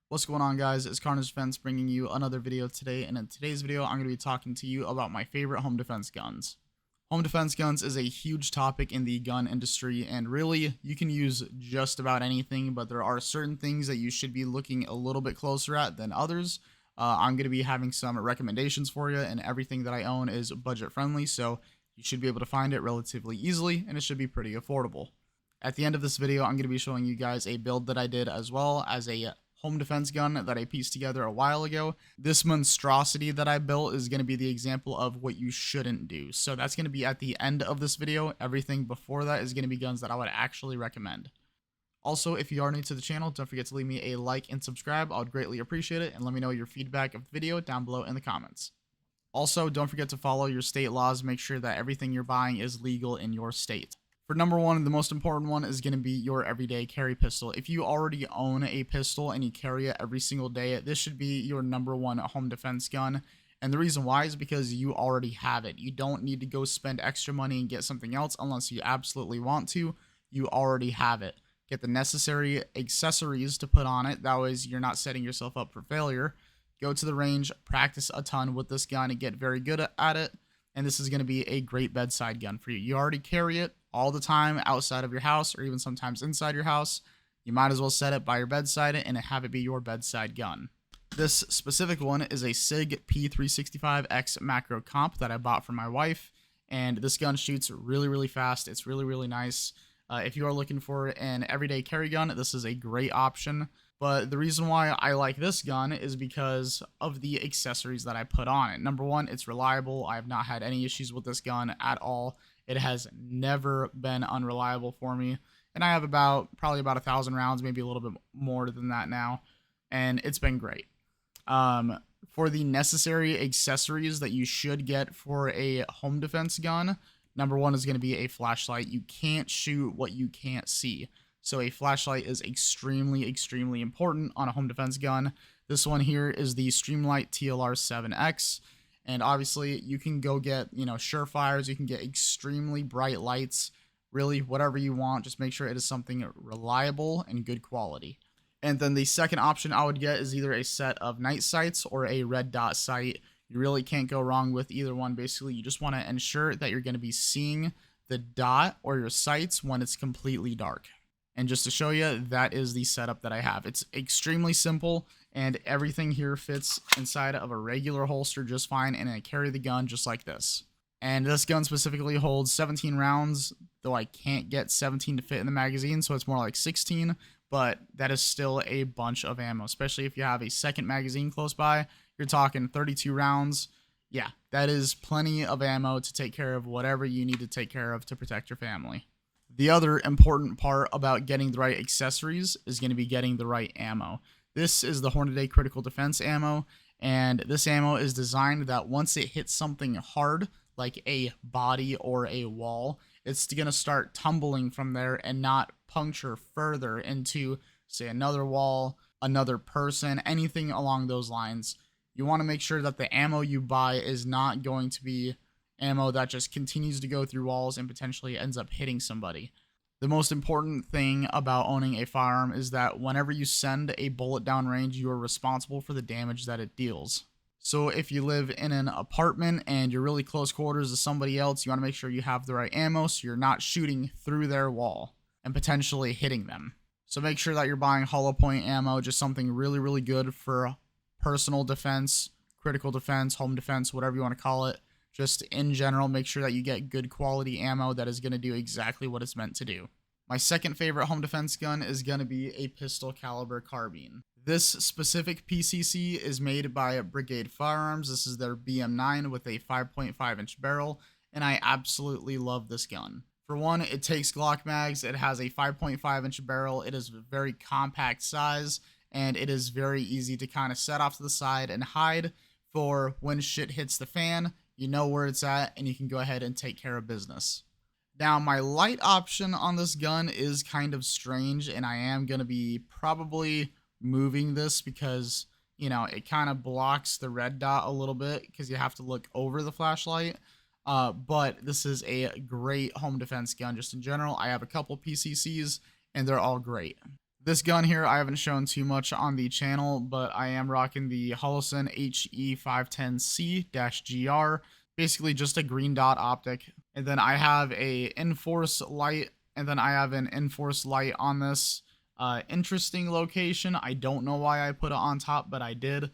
What's going on, guys? It's Carnage Defense bringing you another video today, and in today's video I'm going to be talking to you about my favorite home defense guns. Home defense guns is a huge topic in the gun industry, and really you can use just about anything, but there are certain things that you should be looking a little bit closer at than others. I'm going to be having some recommendations for you, and everything that I own is budget friendly, so you should be able to find it relatively easily, and it should be pretty affordable. At the end of this video, I'm going to be showing you guys a build that I did, as well as a home defense gun that I pieced together a while ago. This monstrosity that I built is going to be the example of what you shouldn't do. So that's going to be at the end of this video. Everything before that is going to be guns that I would actually recommend. Also, if you are new to the channel, don't forget to leave me a like and subscribe. I would greatly appreciate it, and let me know your feedback of the video down below in the comments. Also, don't forget to follow your state laws. Make sure that everything you're buying is legal in your state. For number one, the most important one is going to be your everyday carry pistol. If you already own a pistol and you carry it every single day, this should be your number one home defense gun. And the reason why is because you already have it. You don't need to go spend extra money and get something else unless you absolutely want to. You already have it. Get the necessary accessories to put on it. That way you're not setting yourself up for failure. Go to the range, practice a ton with this gun and get very good at it. And this is going to be a great bedside gun for you. You already carry it all the time outside of your house, or even sometimes inside your house. You might as well set it by your bedside and have it be your bedside gun. This specific one is a SIG P365X macro comp that I bought for my wife, and this gun shoots really fast. It's really nice. If you are looking for an everyday carry gun, this is a great option. But the reason why I like this gun is because of the accessories that I put on it. Number one, it's reliable. I have not had any issues with this gun at all. It has never been unreliable for me. And I have probably about 1,000 rounds, maybe a little bit more than that now. And it's been great. For the necessary accessories that you should get for a home defense gun, number one is going to be a flashlight. You can't shoot what you can't see. So a flashlight is extremely important on a home defense gun. This one here is the Streamlight TLR7X. And obviously you can go get, Surefires. You can get extremely bright lights, really whatever you want. Just make sure it is something reliable and good quality. And then the second option I would get is either a set of night sights or a red dot sight. You really can't go wrong with either one. Basically, you just want to ensure that you're going to be seeing the dot or your sights when it's completely dark. And just to show you, that is the setup that I have. It's extremely simple, and everything here fits inside of a regular holster just fine, and I carry the gun just like this. And this gun specifically holds 17 rounds, though I can't get 17 to fit in the magazine, so it's more like 16, but that is still a bunch of ammo, especially if you have a second magazine close by. You're talking 32 rounds. Yeah, that is plenty of ammo to take care of whatever you need to take care of to protect your family. The other important part about getting the right accessories is going to be getting the right ammo. This is the Hornady Critical Defense ammo, and this ammo is designed that once it hits something hard, like a body or a wall, it's going to start tumbling from there and not puncture further into, say, another wall, another person, anything along those lines. You want to make sure that the ammo you buy is not going to be ammo that just continues to go through walls and potentially ends up hitting somebody. The most important thing about owning a firearm is that whenever you send a bullet down range, you are responsible for the damage that it deals. So if you live in an apartment and you're really close quarters to somebody else, you want to make sure you have the right ammo so you're not shooting through their wall and potentially hitting them. So make sure that you're buying hollow point ammo, just something really good for personal defense, critical defense, home defense, whatever you want to call it. Just in general, make sure that you get good quality ammo that is going to do exactly what it's meant to do. My second favorite home defense gun is going to be a pistol caliber carbine. This specific PCC is made by Brigade Firearms. This is their BM9 with a 5.5 inch barrel, and I absolutely love this gun. For one, it takes Glock mags. It has a 5.5 inch barrel. It is a very compact size, and it is very easy to kind of set off to the side and hide for when shit hits the fan. You know where it's at, and you can go ahead and take care of business. Now, my light option on this gun is kind of strange, and I am going to be probably moving this because, it kind of blocks the red dot a little bit because you have to look over the flashlight. But this is a great home defense gun just in general. I have a couple PCCs, and they're all great. This gun here I haven't shown too much on the channel, but I am rocking the Holosun HE510C-GR, basically just a green dot optic. And then I have a Enforce light, and then I have an Enforce light on this interesting location. I don't know why I put it on top, but I did.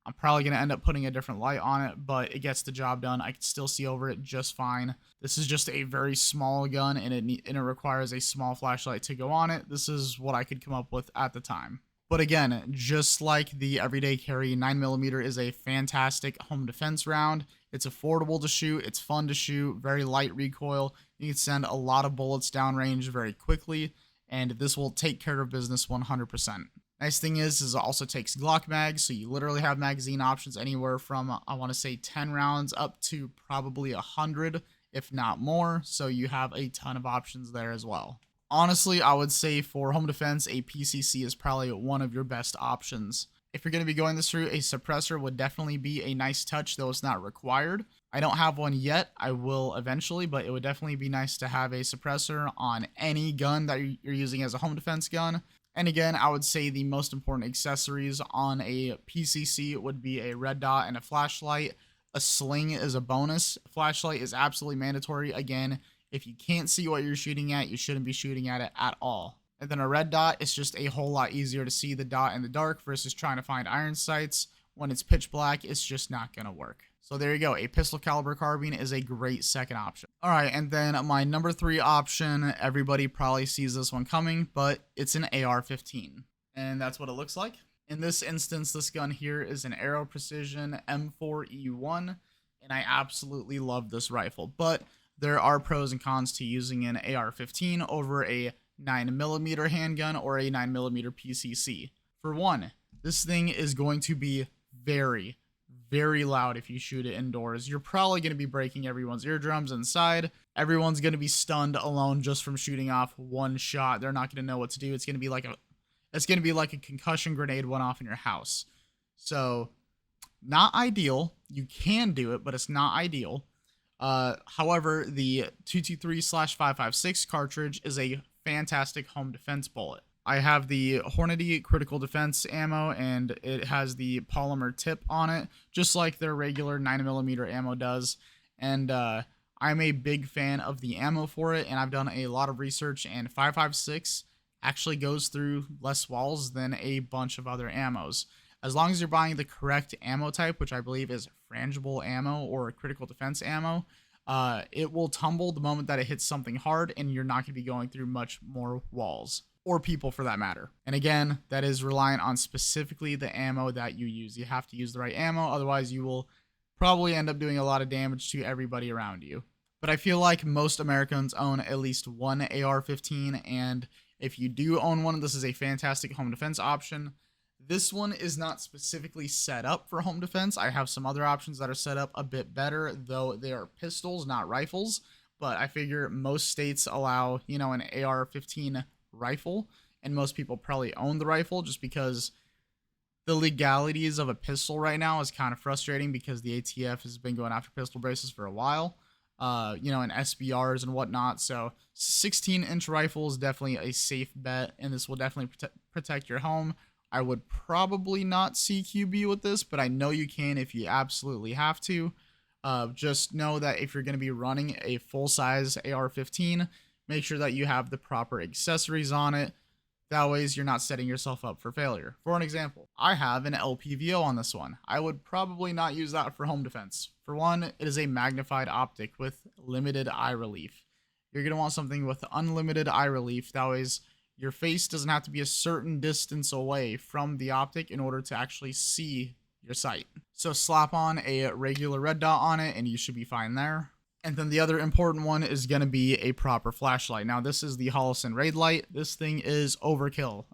I'm probably going to end up putting a different light on it, but it gets the job done. I can still see over it just fine. This is just a very small gun, and it requires a small flashlight to go on it. This is what I could come up with at the time. But again, just like the everyday carry, 9mm is a fantastic home defense round. It's affordable to shoot, it's fun to shoot, very light recoil. You can send a lot of bullets downrange very quickly, and this will take care of business 100%. Nice thing is it also takes Glock mags, so you literally have magazine options anywhere from, I want to say 10 rounds up to probably 100, if not more, so you have a ton of options there as well. Honestly, I would say for home defense, a PCC is probably one of your best options. If you're going to be going this route, a suppressor would definitely be a nice touch, though it's not required. I don't have one yet. I will eventually, but it would definitely be nice to have a suppressor on any gun that you're using as a home defense gun. And again, I would say the most important accessories on a PCC would be a red dot and a flashlight. A sling is a bonus. A flashlight is absolutely mandatory. Again, if you can't see what you're shooting at, you shouldn't be shooting at it at all. And then a red dot is just a whole lot easier to see the dot in the dark versus trying to find iron sights. When it's pitch black, it's just not going to work. So there you go. A pistol caliber carbine is a great second option. All right, and then my number 3 option, everybody probably sees this one coming, but it's an AR-15. And that's what it looks like. In this instance, this gun here is an Aero Precision M4E1, and I absolutely love this rifle. But there are pros and cons to using an AR-15 over a 9mm handgun or a 9mm PCC. For one, this thing is going to be very loud if you shoot it indoors. You're probably going to be breaking everyone's eardrums inside. Everyone's going to be stunned alone just from shooting off one shot. They're not going to know what to do. It's going to be like a concussion grenade went off in your house. So, not ideal. You can do it, but it's not ideal. However, the 223/556 cartridge is a fantastic home defense bullet. I have the Hornady critical defense ammo, and it has the polymer tip on it, just like their regular 9mm ammo does. And I'm a big fan of the ammo for it, and I've done a lot of research, and 556 actually goes through less walls than a bunch of other ammos. As long as you're buying the correct ammo type, which I believe is frangible ammo or critical defense ammo, it will tumble the moment that it hits something hard, and you're not going to be going through much more walls. Or people for that matter. And again, that is reliant on specifically the ammo that you use. You have to use the right ammo, otherwise you will probably end up doing a lot of damage to everybody around you. But I feel like most Americans own at least one AR-15, and if you do own one, this is a fantastic home defense option. This one is not specifically set up for home defense. I have some other options that are set up a bit better, though they are pistols, not rifles. But I figure most states allow, an AR-15 rifle, and most people probably own the rifle just because the legalities of a pistol right now is kind of frustrating because the ATF has been going after pistol braces for a while, and SBRs and whatnot. So 16-inch rifle is definitely a safe bet, and this will definitely protect your home. I would probably not CQB with this, but I know you can if you absolutely have to. Just know that if you're going to be running a full-size AR-15, make sure that you have the proper accessories on it. That way you're not setting yourself up for failure. For an example, I have an LPVO on this one. I would probably not use that for home defense. For one, it is a magnified optic with limited eye relief. You're going to want something with unlimited eye relief. That way your face doesn't have to be a certain distance away from the optic in order to actually see your sight. So slap on a regular red dot on it and you should be fine there. And then the other important one is going to be a proper flashlight. Now, this is the Holosun Raid Light. This thing is overkill.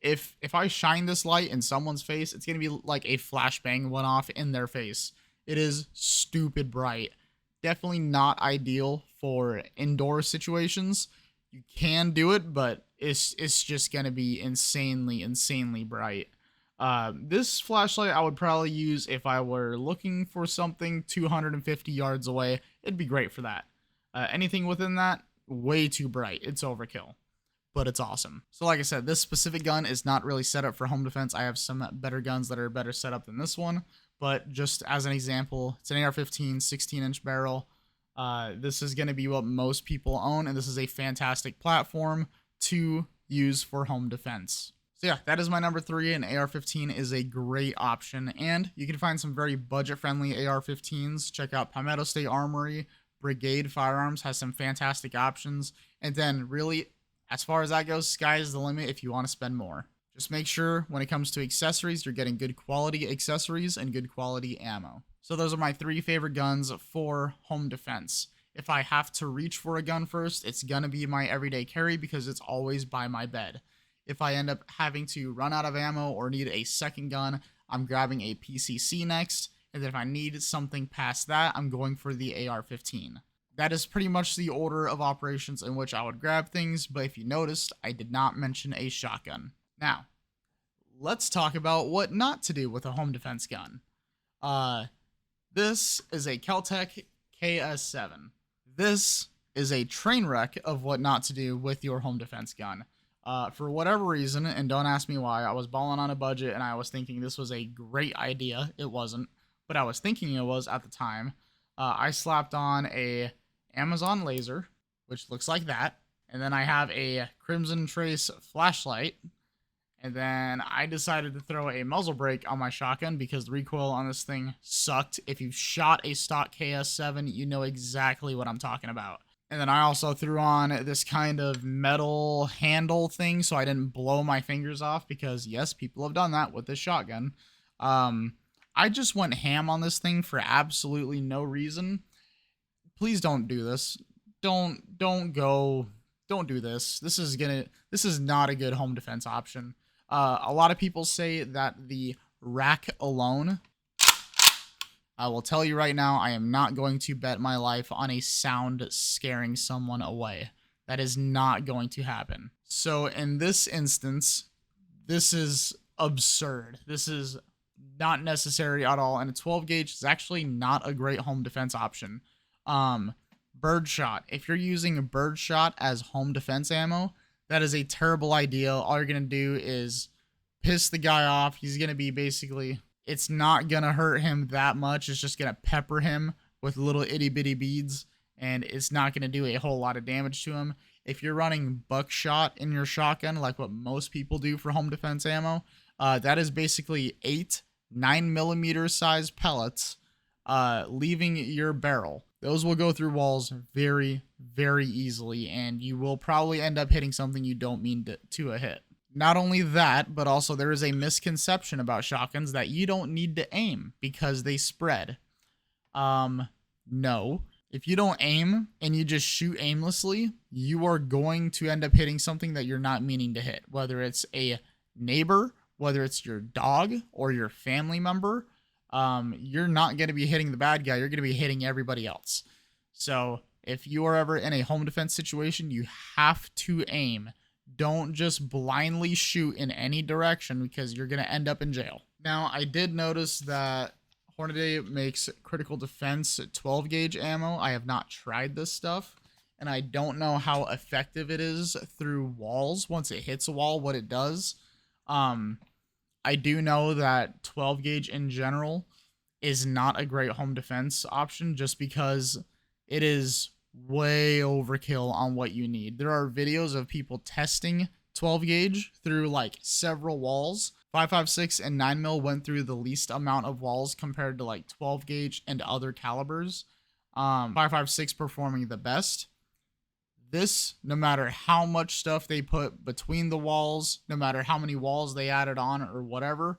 If I shine this light in someone's face, it's going to be like a flashbang went off in their face. It is stupid bright. Definitely not ideal for indoor situations. You can do it, but it's just going to be insanely bright. This flashlight I would probably use if I were looking for something 250 yards away. It'd be great for that. Anything within that, way too bright. It's overkill. but it's awesome. So like I said, this specific gun is not really set up for home defense. I have some better guns that are better set up than this one, but just as an example, it's an AR-15 16-inch barrel. This is going to be what most people own, and this is a fantastic platform to use for home defense. So yeah, that is my number 3, and AR-15 is a great option, and you can find some very budget-friendly AR-15s. Check out Palmetto State Armory. Brigade Firearms has some fantastic options, and then really, as far as that goes, sky is the limit if you want to spend more. Just make sure when it comes to accessories, you're getting good quality accessories and good quality ammo. So those are my 3 favorite guns for home defense. If I have to reach for a gun first, it's going to be my everyday carry because it's always by my bed. If I end up having to run out of ammo or need a second gun, I'm grabbing a PCC next. And then if I need something past that, I'm going for the AR-15. That is pretty much the order of operations in which I would grab things, but if you noticed, I did not mention a shotgun. Now, let's talk about what not to do with a home defense gun. This is a Kel-Tec KS7. This is a train wreck of what not to do with your home defense gun. For whatever reason, and don't ask me why, I was balling on a budget and I was thinking this was a great idea. It wasn't, but I was thinking it was at the time. I slapped on a Amazon laser, which looks like that, and then I have a Crimson Trace flashlight, and then I decided to throw a muzzle brake on my shotgun because the recoil on this thing sucked. If you've shot a stock KS7, you know exactly what I'm talking about. And then I also threw on this kind of metal handle thing so I didn't blow my fingers off because, yes, people have done that with this shotgun. I just went ham on this thing for absolutely no reason. Please don't do this. Don't do this. This is not a good home defense option. A lot of people say that the rack alone, I will tell you right now, I am not going to bet my life on a sound scaring someone away. That is not going to happen. So in this instance, this is absurd. This is not necessary at all, and a 12 gauge is actually not a great home defense option. Birdshot. If you're using a birdshot as home defense ammo, that is a terrible idea. All you're going to do is piss the guy off. He's going to be basically, it's not going to hurt him that much. It's just going to pepper him with little itty bitty beads, and it's not going to do a whole lot of damage to him. If you're running buckshot in your shotgun, like what most people do for home defense ammo, that is basically 8 9mm size pellets leaving your barrel. Those will go through walls very, very easily, and you will probably end up hitting something you don't mean to hit. Not only that, but also there is a misconception about shotguns that you don't need to aim because they spread. No. If you don't aim and you just shoot aimlessly, you are going to end up hitting something that you're not meaning to hit, whether it's a neighbor, whether it's your dog or your family member. You're not going to be hitting the bad guy. You're going to be hitting everybody else. So if you are ever in a home defense situation, you have to aim. Don't just blindly shoot in any direction because you're going to end up in jail. Now, I did notice that Hornady makes critical defense 12 gauge ammo. I have not tried this stuff, and I don't know how effective it is through walls. Once it hits a wall, what it does. I do know that 12 gauge in general is not a great home defense option just because it is way overkill on what you need. There are videos of people testing 12 gauge through like several walls. 5.56 and 9mm went through the least amount of walls compared to like 12 gauge and other calibers. 5.56 performing the best. This, no matter how much stuff they put between the walls, no matter how many walls they added on or whatever,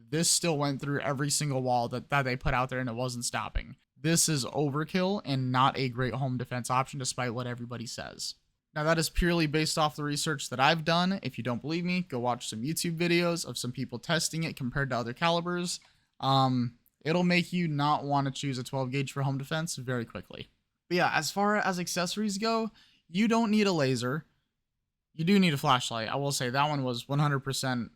this still went through every single wall that they put out there and it wasn't stopping. This is overkill and not a great home defense option despite what everybody says. Now that is purely based off the research that I've done. If you don't believe me, go watch some YouTube videos of some people testing it compared to other calibers. It'll make you not want to choose a 12 gauge for home defense very quickly. But yeah, as far as accessories go, you don't need a laser. You do need a flashlight. I will say that one was 100%,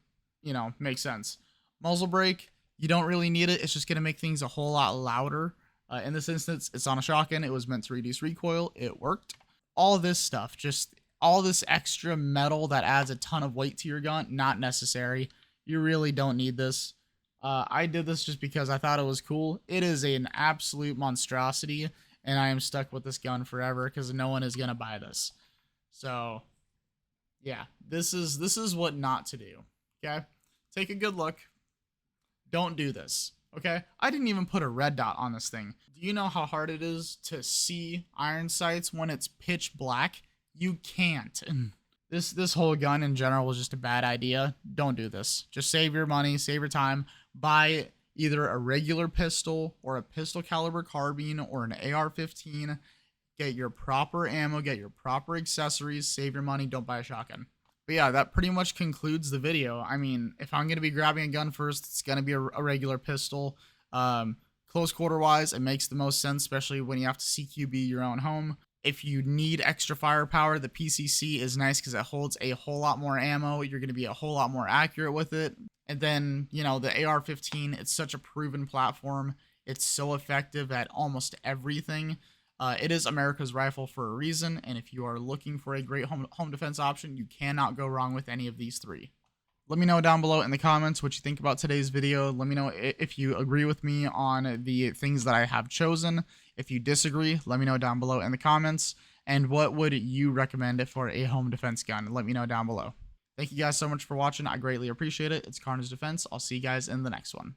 makes sense. Muzzle brake, you don't really need it. It's just going to make things a whole lot louder. In this instance, it's on a shotgun. It was meant to reduce recoil. It worked. All this stuff, just all this extra metal that adds a ton of weight to your gun, not necessary. You really don't need this. I did this just because I thought it was cool. It is an absolute monstrosity, and I am stuck with this gun forever because no one is gonna buy this. So yeah, this is what not to do. Okay, take a good look. Don't do this. Okay, I didn't even put a red dot on this thing. Do you know how hard it is to see iron sights when it's pitch black? You can't. This whole gun in general was just a bad idea. Don't do this. Just save your money, save your time. Buy either a regular pistol or a pistol caliber carbine or an AR-15. Get your proper ammo, get your proper accessories, save your money, don't buy a shotgun. But yeah, that pretty much concludes the video. I mean, if I'm going to be grabbing a gun first, it's going to be a regular pistol. Close quarter wise, it makes the most sense, especially when you have to CQB your own home. If you need extra firepower, the PCC is nice because it holds a whole lot more ammo. You're going to be a whole lot more accurate with it. And then, you know, the AR-15, it's such a proven platform. It's so effective at almost everything. It is America's rifle for a reason, and if you are looking for a great home defense option, you cannot go wrong with any of these three. Let me know down below in the comments what you think about today's video. Let me know if you agree with me on the things that I have chosen. If you disagree, let me know down below in the comments. And what would you recommend for a home defense gun? Let me know down below. Thank you guys so much for watching. I greatly appreciate it. It's Carnage Defense. I'll see you guys in the next one.